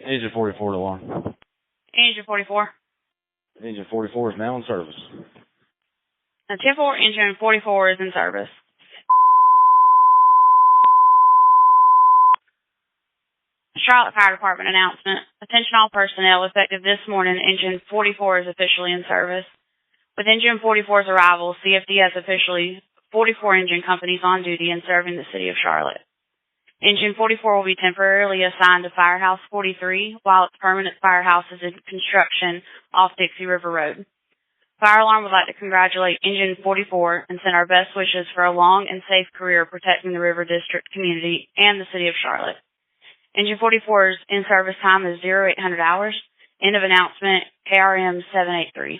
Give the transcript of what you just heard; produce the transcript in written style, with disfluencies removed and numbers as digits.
Engine 44 alarm. Engine 44. Engine 44 is now in service. Now, 10-4, Engine 44 is in service. Charlotte Fire Department announcement. Attention all personnel, effective this morning, Engine 44 is officially in service. With Engine 44's arrival, CFD has officially 44 engine companies on duty and serving the city of Charlotte. Engine 44 will be temporarily assigned to Firehouse 43, while its permanent firehouse is in construction off Dixie River Road. Fire Alarm would like to congratulate Engine 44 and send our best wishes for a long and safe career protecting the River District community and the city of Charlotte. Engine 44's in-service time is 0800 hours. End of announcement, KRM 783.